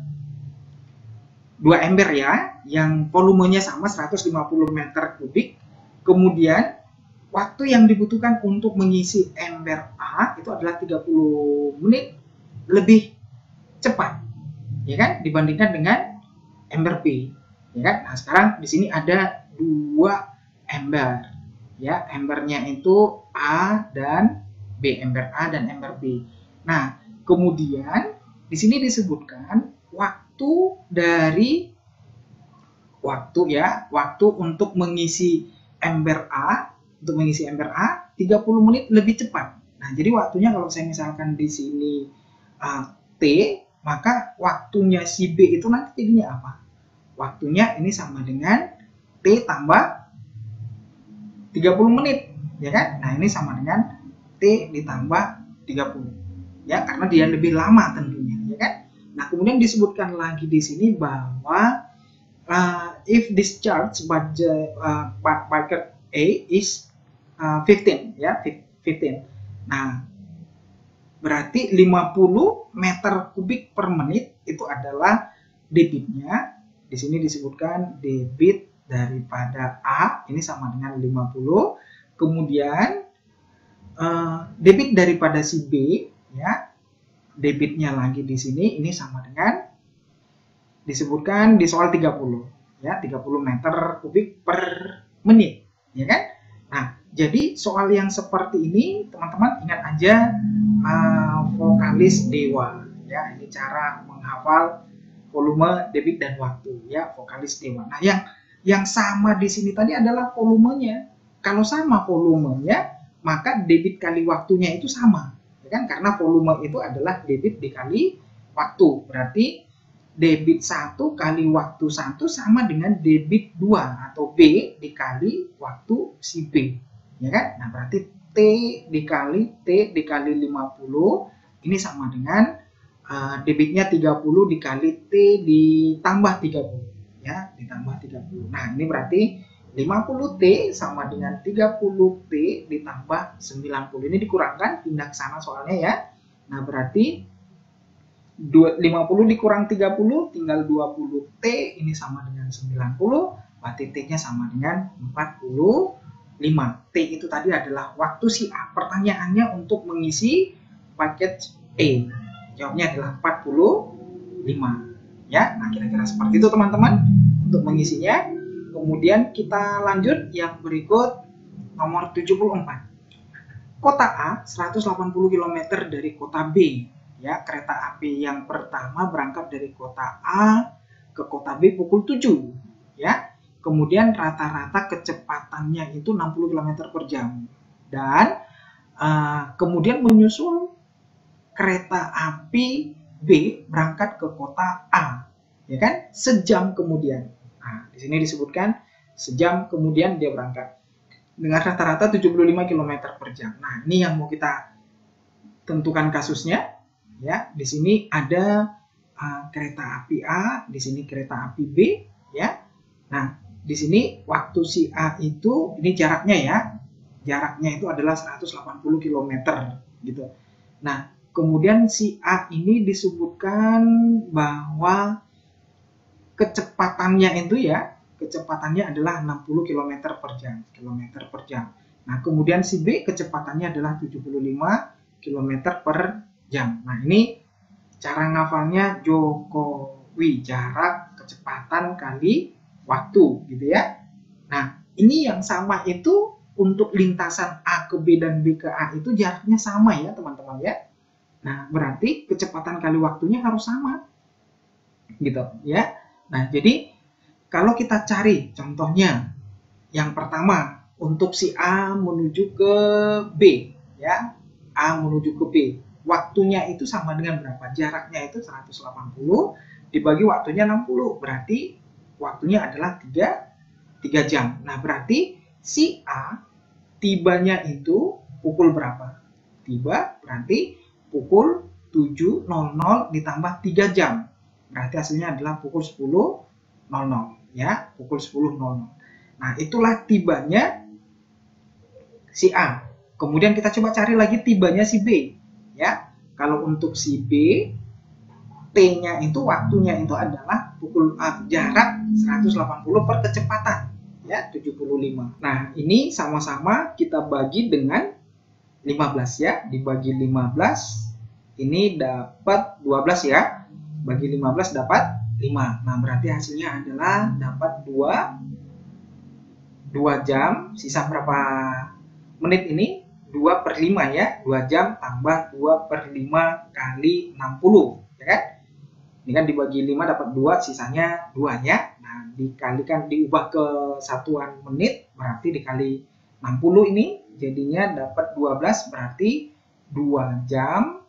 S1: ember ya, yang volumenya sama 150 meter kubik. Kemudian waktu yang dibutuhkan untuk mengisi ember A itu adalah 30 menit lebih cepat, ya kan, dibandingkan dengan ember B, ya kan. Nah, sekarang di sini ada 2 ember. Ya, embernya itu A dan B, ember A dan ember B. Nah, kemudian di sini disebutkan waktu untuk mengisi ember A, 30 menit lebih cepat. Nah, jadi waktunya kalau saya misalkan di sini T, maka waktunya si B itu nanti jadinya apa? Waktunya ini sama dengan T tambah 30 menit, ya kan? Nah, ini sama dengan T ditambah 30. Ya, karena dia lebih lama tentunya, ya kan? Nah, kemudian disebutkan lagi di sini bahwa if discharge bucket A is 15, ya, 15. Nah, berarti 50 meter kubik per menit itu adalah debitnya. Di sini disebutkan debit daripada A ini sama dengan 50. Kemudian debit daripada si B, ya, debitnya lagi di sini ini sama dengan disebutkan di soal 30, ya, 30 meter kubik per menit, ya kan? Nah, jadi soal yang seperti ini teman-teman ingat aja vokalis dewa, ya, ini cara menghafal volume, debit dan waktu, ya, vokalis dewa. Nah, yang sama di sini tadi adalah volumenya. Kalau sama volumenya, maka debit kali waktunya itu sama, ya kan? Karena volume itu adalah debit dikali waktu. Berarti debit 1 kali waktu 1 sama dengan debit 2 atau B dikali waktu si B, ya kan? Nah, berarti T dikali 50 ini sama dengan debitnya 30 dikali T ditambah 30, ya, ditambah 30. Nah, ini berarti 50T sama dengan 30T ditambah 90. Ini dikurangkan, pindah ke sana soalnya, ya. Nah, berarti 50 dikurang 30 tinggal 20T, ini sama dengan 90, berarti T-nya sama dengan 45. T itu tadi adalah waktu si A. Pertanyaannya untuk mengisi paket A. Jawabnya adalah 45. Ya, nah kira-kira seperti itu teman-teman untuk mengisinya. Kemudian kita lanjut yang berikut, nomor 74. Kota A 180 km dari kota B. Ya, kereta api yang pertama berangkat dari kota A ke kota B pukul 7. Ya. Kemudian rata-rata kecepatannya itu 60 km per jam. Dan kemudian menyusul kereta api B berangkat ke kota A, ya kan? Sejam kemudian. Nah, di sini disebutkan sejam kemudian dia berangkat dengan rata-rata 75 km per jam. Nah, ini yang mau kita tentukan kasusnya, ya. Di sini ada kereta api A, di sini kereta api B, ya. Nah, di sini waktu si A itu, ini jaraknya, ya. Jaraknya itu adalah 180 km gitu. Nah, kemudian si A ini disebutkan bahwa kecepatannya itu, ya, kecepatannya adalah 60 km per jam. Nah, kemudian si B kecepatannya adalah 75 km per jam. Nah, ini cara ngafalnya Jokowi, jarak kecepatan kali waktu, gitu ya. Nah, ini yang sama itu untuk lintasan A ke B dan B ke A itu jaraknya sama, ya teman-teman, ya. Nah, berarti kecepatan kali waktunya harus sama, gitu, ya. Nah, jadi kalau kita cari contohnya yang pertama untuk si A menuju ke B, ya, A menuju ke B, waktunya itu sama dengan berapa? Jaraknya itu 180 dibagi waktunya 60, berarti waktunya adalah 3 jam. Nah, berarti si A tibanya itu pukul berapa? Tiba berarti pukul 7.00 ditambah 3 jam. Berarti hasilnya adalah pukul 10.00, ya, pukul 10.00. Nah, itulah tibanya si A. Kemudian kita coba cari lagi tibanya si B, ya. Kalau untuk si B, T-nya itu waktunya itu adalah pukul jarak 180 per kecepatan, ya, 75. Nah, ini sama-sama kita bagi dengan 15, ya. Dibagi 15 ini dapat 12, ya. Bagi 15 dapat 5. Nah, berarti hasilnya adalah dapat 2 jam. Sisa berapa menit ini? 2/5, ya. 2 jam tambah 2/5 kali 60, ya kan? Ini kan dibagi 5 dapat 2, sisanya 2 ya. Nah, dikalikan, diubah ke satuan menit, berarti dikali 60 ini, jadinya dapat 12, berarti 2 jam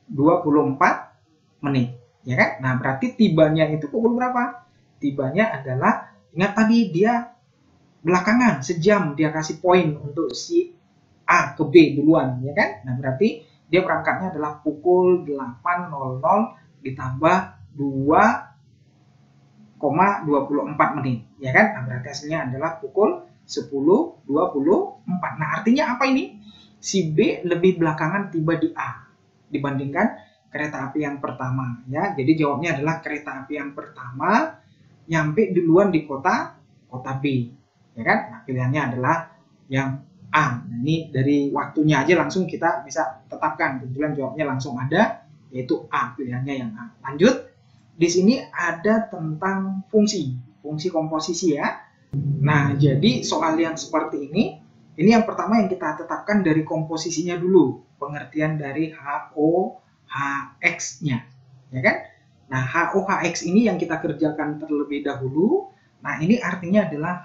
S1: 24 menit. Ya kan? Nah, berarti tibanya itu pukul berapa? Tibanya adalah, ingat tadi dia belakangan, sejam dia kasih poin untuk si A ke B duluan, ya kan? Nah, berarti dia berangkatnya adalah pukul 8.00 ditambah 2,24 menit, ya kan? Nah, berarti hasilnya adalah pukul 10.24. Nah, artinya apa ini? Si B lebih belakangan tiba di A dibandingkan kereta api yang pertama, ya. Jadi jawabnya adalah kereta api yang pertama nyampe duluan di kota B, ya kan? Nah, pilihannya adalah yang A. Nah, ini dari waktunya aja langsung kita bisa tetapkan. Kebetulan jawabnya langsung ada, yaitu A, pilihannya yang A. Lanjut. Di sini ada tentang fungsi komposisi ya. Nah, jadi soal yang seperti ini yang pertama yang kita tetapkan dari komposisinya dulu, pengertian dari HOHX-nya, ya kan? Nah, HOHX ini yang kita kerjakan terlebih dahulu. Nah, ini artinya adalah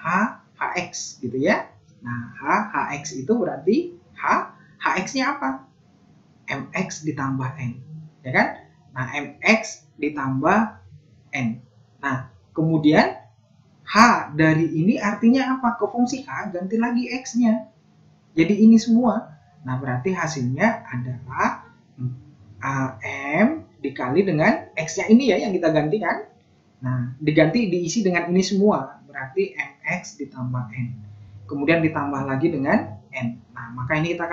S1: HX gitu ya. Nah, HX itu berarti HX-nya apa? MX ditambah N, ya kan? Nah, MX ditambah N. Nah, kemudian H dari ini artinya apa? Ke fungsi H ganti lagi X-nya. Jadi ini semua. Nah, berarti hasilnya adalah M dikali dengan X-nya ini ya yang kita gantikan. Nah, diisi dengan ini semua. Berarti MX ditambah N. Kemudian ditambah lagi dengan N. Nah, maka ini kita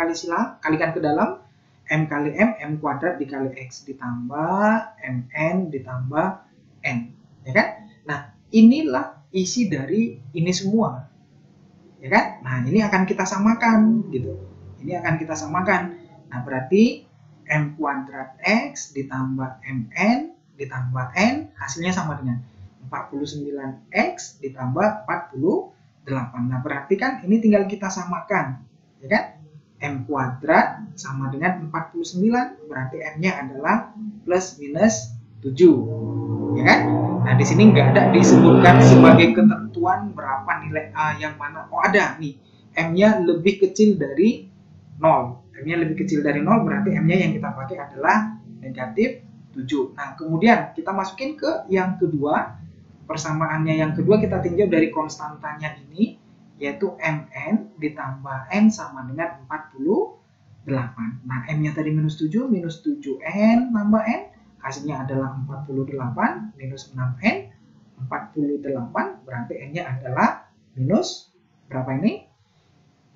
S1: kalikan ke dalam. M kali M kuadrat dikali X ditambah MN ditambah N, ya kan? Nah, inilah isi dari ini semua, ya kan? Nah, ini akan kita samakan gitu. Ini akan kita samakan. Nah, berarti M kuadrat X ditambah MN ditambah N hasilnya sama dengan 49X ditambah 48. Nah, berarti kan ini tinggal kita samakan, ya kan? M kuadrat sama dengan 49, berarti M-nya adalah plus minus 7, ya kan? Nah, di sini nggak ada disebutkan sebagai ketentuan berapa nilai A yang mana. Oh, ada nih, M-nya lebih kecil dari 0. M-nya lebih kecil dari 0, berarti M-nya yang kita pakai adalah negatif 7. Nah, kemudian kita masukin ke yang kedua. Persamaannya yang kedua kita tinjau dari konstantanya ini, yaitu MN ditambah N sama dengan 48. Nah, M-nya tadi minus 7 N tambah N, hasilnya adalah 48 minus 6N, 48, berarti N-nya adalah minus berapa ini?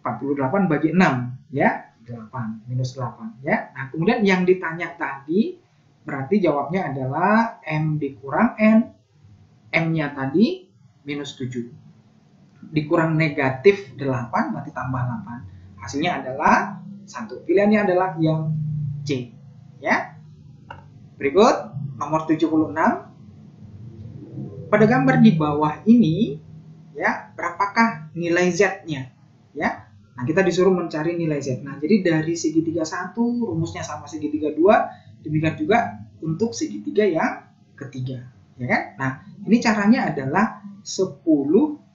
S1: 48 bagi 6, ya, 8, minus 8, ya. Nah, kemudian yang ditanya tadi, berarti jawabnya adalah M dikurang N, M-nya tadi minus 7. Dikurang negatif 8, berarti tambah 8. Hasilnya adalah 1. Pilihannya adalah yang C. Ya. Berikut, nomor 76. Pada gambar di bawah ini, ya, berapakah nilai Z-nya? Ya. Nah, kita disuruh mencari nilai Z. Nah, jadi dari segitiga 1, rumusnya sama segitiga 2, demikian juga untuk segitiga yang ketiga. Ya kan? Nah, ini caranya adalah 10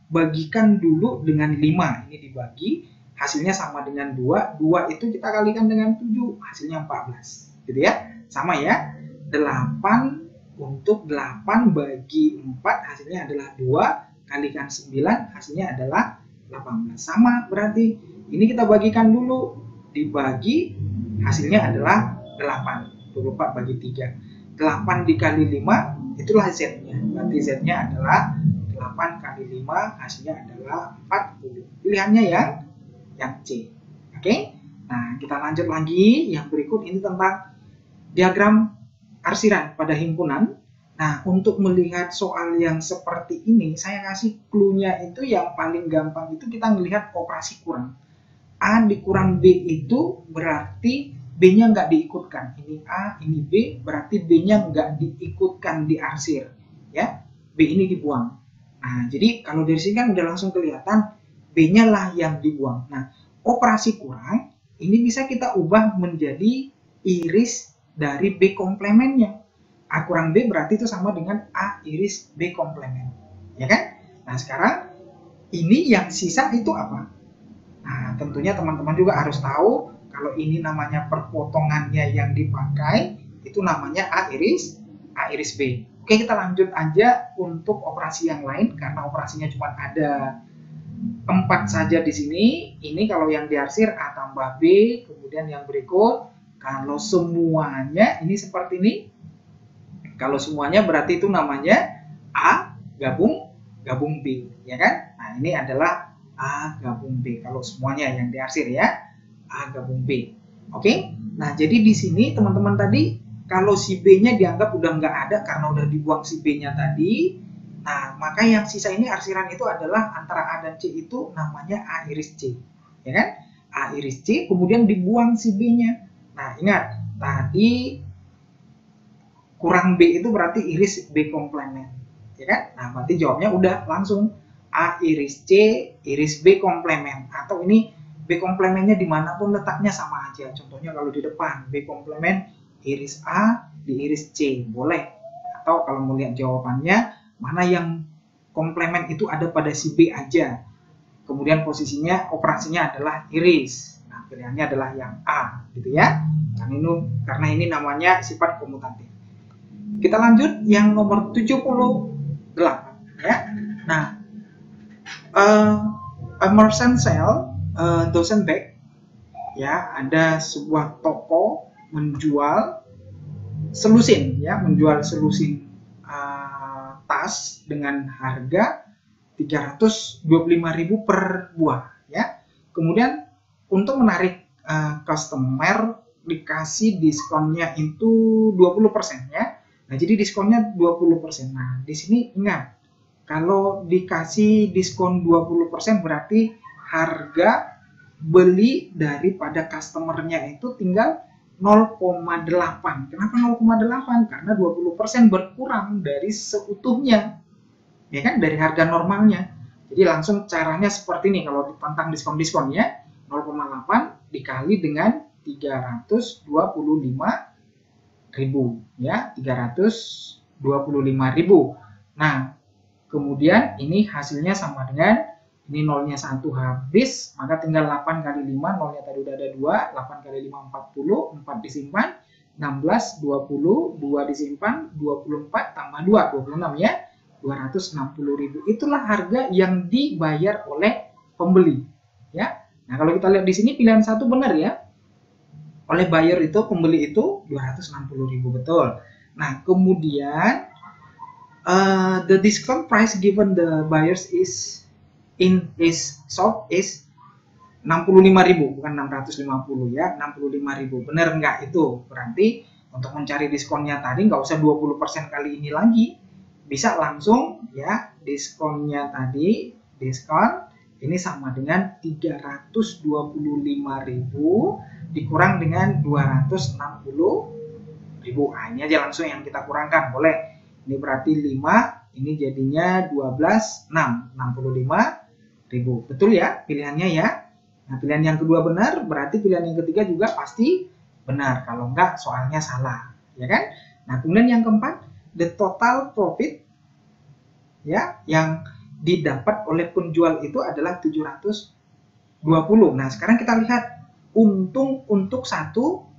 S1: bagikan dulu dengan 5. Ini dibagi, hasilnya sama dengan 2. 2 itu kita kalikan dengan 7, hasilnya 14. Gitu ya. Sama ya. 8 untuk 8 bagi 4, hasilnya adalah 2. Kalikan 9, hasilnya adalah 18. Sama berarti. Ini kita bagikan dulu. Dibagi, hasilnya adalah 8. 24 bagi 3. 8 dikali 5, itulah Z-nya. Berarti Z-nya adalah 8 kali 5, hasilnya adalah 40. Pilihannya yang C. Oke? Nah, kita lanjut lagi. Yang berikut ini tentang diagram arsiran pada himpunan. Nah, untuk melihat soal yang seperti ini, saya kasih clue-nya itu yang paling gampang itu kita melihat operasi kurang. A dikurang B itu berarti B-nya nggak diikutkan. Ini A, ini B, berarti B-nya nggak diikutkan di arsir. Ya, B ini dibuang. Nah, jadi kalau dari sini kan udah langsung kelihatan B-nya lah yang dibuang. Nah, operasi kurang ini bisa kita ubah menjadi iris dari B komplementnya. A kurang B berarti itu sama dengan A iris B komplement. Ya kan? Nah, sekarang ini yang sisa itu apa? Nah, tentunya teman-teman juga harus tahu kalau ini namanya perpotongannya yang dipakai itu namanya A iris B. Oke, kita lanjut aja untuk operasi yang lain karena operasinya cuma ada 4 saja di sini. Ini kalau yang diarsir A tambah B, kemudian yang berikut kalau semuanya ini seperti ini. Kalau semuanya berarti itu namanya A gabung B, ya kan? Nah, ini adalah A gabung B. Kalau semuanya yang diarsir ya, A gabung B. Oke? Nah, jadi di sini teman-teman tadi, kalau si B-nya dianggap udah nggak ada karena udah dibuang si B-nya tadi, nah, maka yang sisa ini arsiran itu adalah antara A dan C itu namanya A iris C. Ya kan? A iris C, kemudian dibuang si B-nya. Nah, ingat, tadi kurang B itu berarti iris B komplement, ya kan? Nah, berarti jawabnya udah langsung A iris C iris B komplement, atau ini B komplementnya dimanapun letaknya sama aja. Contohnya kalau di depan B komplement iris A di iris C boleh, atau kalau mau lihat jawabannya mana yang komplement itu ada pada si B aja, kemudian posisinya operasinya adalah iris. Nah, pilihannya adalah yang A, gitu ya. Karena ini namanya sifat komutatif. Kita lanjut yang nomor 78 ya. Nah, Emerson Sale Dosenbeck ya, ada sebuah toko menjual selusin ya, menjual selusin tas dengan harga 325.000 per buah ya. Kemudian untuk menarik customer dikasih diskonnya itu 20% ya. Nah, jadi diskonnya 20%. Nah, di sini ingat, kalau dikasih diskon 20% berarti harga beli daripada customernya itu tinggal 0,8. Kenapa 0,8? Karena 20% berkurang dari seutuhnya. Ya kan, dari harga normalnya. Jadi langsung caranya seperti ini kalau tentang diskon-diskon ya. 0,8 dikali dengan 325.000 ya, 325.000. Nah, kemudian ini hasilnya sama dengan ini nolnya 1 habis, maka tinggal 8 kali 5, nolnya tadi udah ada 2, 8 kali 5 40, 4 disimpan, 16, 20, 2 disimpan, 24 tambah 2, 26 ya, 260.000. Itulah harga yang dibayar oleh pembeli ya. Nah, kalau kita lihat di sini pilihan 1 benar ya. Oleh buyer itu, pembeli itu 260.000, betul. Nah, kemudian the discount price given the buyers is in his shop is 65.000, bukan 650 ya, 65.000. Benar nggak itu? Berarti untuk mencari diskonnya tadi nggak usah 20% kali ini lagi. Bisa langsung ya, diskonnya tadi, diskon ini sama dengan 325.000 dikurang dengan 260.000. Nah, ini aja langsung yang kita kurangkan, boleh. Ini berarti 5, ini jadinya 12, 6, 65.000. Betul ya pilihannya ya. Nah, pilihan yang kedua benar, berarti pilihan yang ketiga juga pasti benar. Kalau enggak, soalnya salah, ya kan? Nah, kemudian yang keempat, the total profit ya yang didapat oleh penjual itu adalah 720. Nah, sekarang kita lihat untung untuk satu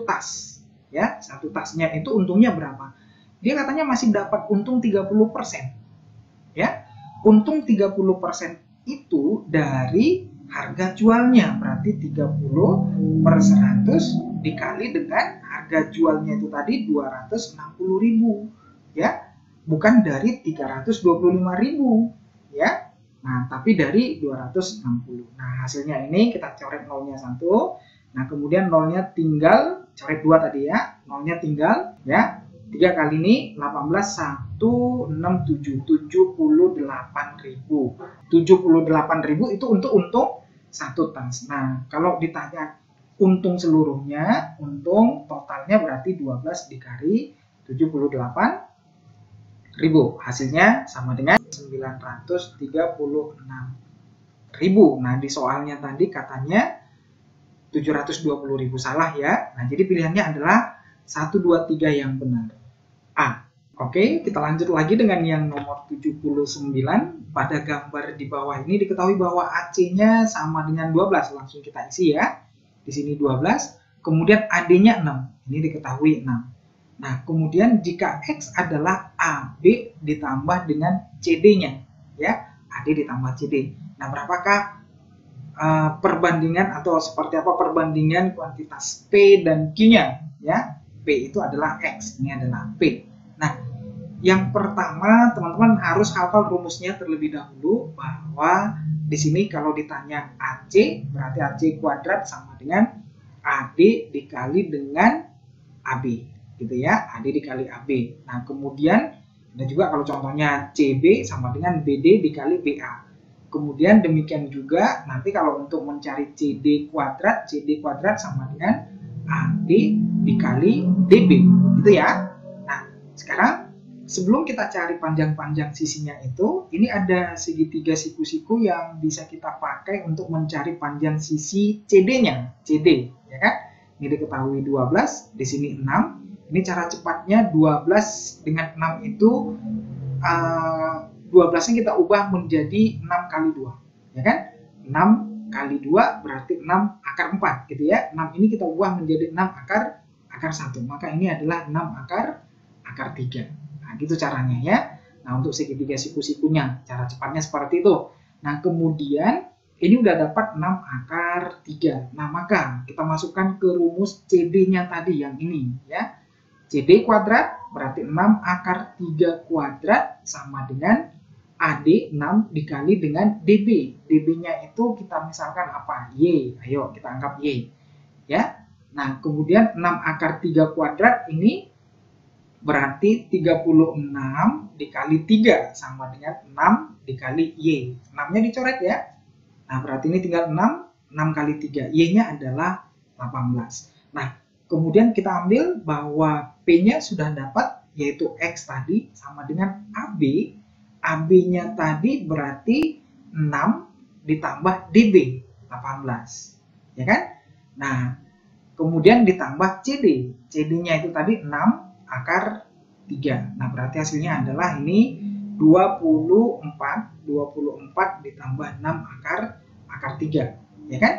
S1: tas ya, satu tasnya itu untungnya berapa? Dia katanya masih dapat untung 30% ya. Untung 30% itu dari harga jualnya, berarti 30/100 dikali dengan harga jualnya itu tadi 260.000 ya, bukan dari 325.000 ya. Nah, tapi dari 260. Nah, hasilnya ini kita coret nolnya 1. Nah, kemudian nolnya tinggal, coret 2 tadi ya, nolnya tinggal ya. 3 kali ini 18, 167, 78.000. 78.000 itu untuk untung satu tas. Nah, kalau ditanya untung seluruhnya, untung totalnya berarti 12 dikali 78.000. Hasilnya sama dengan 936.000. Nah, di soalnya tadi katanya 720.000, salah ya. Nah, jadi pilihannya adalah 1, 2, 3 yang benar. A. Oke, kita lanjut lagi dengan yang nomor 79. Pada gambar di bawah ini diketahui bahwa AC-nya sama dengan 12. Langsung kita isi ya. Di sini 12. Kemudian AD-nya 6. Ini diketahui 6. Nah, kemudian jika X adalah AB ditambah dengan CD-nya. Ya, AD ditambah CD. Nah, berapakah perbandingan atau seperti apa perbandingan kuantitas P dan Q-nya? Ya, P itu adalah X. Ini adalah P. Nah, yang pertama, teman-teman harus hafal rumusnya terlebih dahulu bahwa di sini kalau ditanya AC, berarti AC kuadrat sama dengan AD dikali dengan AB, gitu ya, AD dikali AB. Nah, kemudian ada juga kalau contohnya CB sama dengan BD dikali BA. Kemudian demikian juga nanti kalau untuk mencari CD kuadrat sama dengan AD dikali DB, gitu ya. Nah, sekarang sebelum kita cari panjang-panjang sisinya itu, ini ada segitiga siku-siku yang bisa kita pakai untuk mencari panjang sisi CD-nya. CD, ya kan? Ini diketahui 12, di sini 6. Ini cara cepatnya 12 dengan 6 itu 12-nya kita ubah menjadi 6 kali 2, ya kan? 6 kali 2 berarti 6 akar 4, gitu ya. 6 ini kita ubah menjadi 6 akar 1, maka ini adalah 6 akar 3. Nah, gitu caranya ya. Nah, untuk segitiga siku-sikunya, cara cepatnya seperti itu. Nah, kemudian ini udah dapat 6 akar 3. Nah, maka kita masukkan ke rumus CD-nya tadi yang ini ya. CD kuadrat berarti 6 akar 3 kuadrat sama dengan AD 6 dikali dengan DB. DB-nya itu kita misalkan apa? Y. Ayo kita anggap Y. Ya. Nah, kemudian 6 akar 3 kuadrat ini berarti 36 dikali 3 sama dengan 6 dikali Y. 6-nya dicoret ya. Nah, berarti ini tinggal 6 kali 3. Y-nya adalah 18. Nah, kemudian kita ambil bahwa P-nya sudah dapat, yaitu X tadi sama dengan AB. AB-nya tadi berarti 6 ditambah DB, 18. Ya kan? Nah, kemudian ditambah CD. CD-nya itu tadi 6 akar 3. Nah, berarti hasilnya adalah ini 24 ditambah 6 akar 3, ya kan?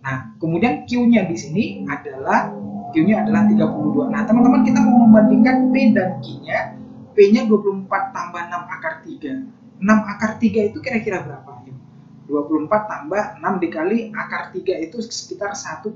S1: Nah, kemudian Q-nya di sini adalah 32. Nah, teman-teman kita mau membandingkan P dan Q-nya. P-nya 24 tambah 6 akar 3. 6 akar 3 itu kira-kira berapa? 24 tambah 6 dikali akar 3 itu sekitar 1,7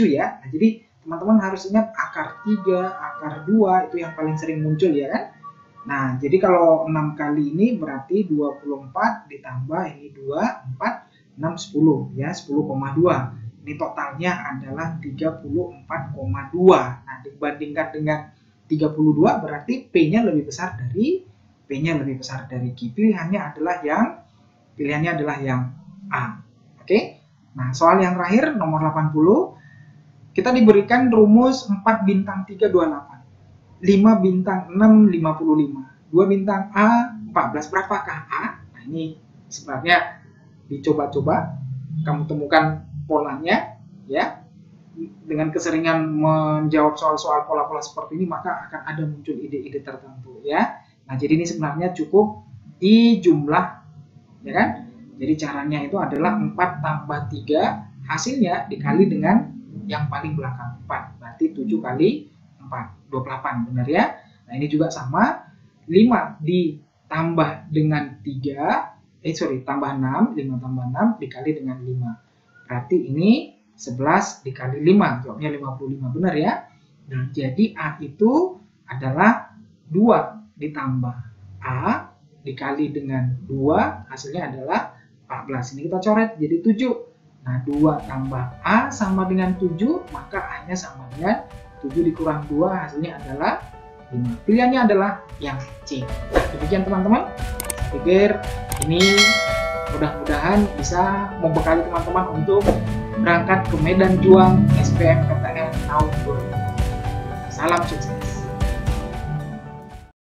S1: ya. Nah, jadi teman-teman harus ingat akar 3, akar 2 itu yang paling sering muncul ya kan. Nah, jadi kalau 6 kali ini berarti 24 ditambah ini 2, 4, 6, 10 ya, 10,2. Ini totalnya adalah 34,2. Nah, dibandingkan dengan 32 berarti P-nya lebih besar dari Q. Pilihannya adalah yang A. Oke. Nah, soal yang terakhir nomor 80. Kita diberikan rumus 4 bintang 3, 28. 5 bintang 6, 55. 2 bintang A, 14. Berapakah A? Nah, ini sebenarnya dicoba-coba. Kamu temukan polanya, ya. Dengan keseringan menjawab soal-soal pola-pola seperti ini, maka akan ada muncul ide-ide tertentu, ya. Nah, jadi ini sebenarnya cukup dijumlah, ya kan? Jadi caranya itu adalah 4 tambah 3, hasilnya dikali dengan yang paling belakang 4, berarti 7 kali 4, 28, benar ya? Nah, ini juga sama, 5 ditambah dengan tambah 6, 5 tambah 6 dikali dengan 5, berarti ini 11 dikali 5, jawabnya 55, benar ya? Nah, jadi A itu adalah 2 ditambah A dikali dengan 2, hasilnya adalah 14, ini kita coret jadi 7. Nah, 2 tambah A sama dengan 7, maka A-nya sama dengan 7 dikurang 2, hasilnya adalah 5. Pilihannya adalah yang C. Nah, demikian teman-teman. Saya pikir ini mudah-mudahan bisa membekali teman-teman untuk berangkat ke medan juang SBMPTN tahun 2020. Salam sukses.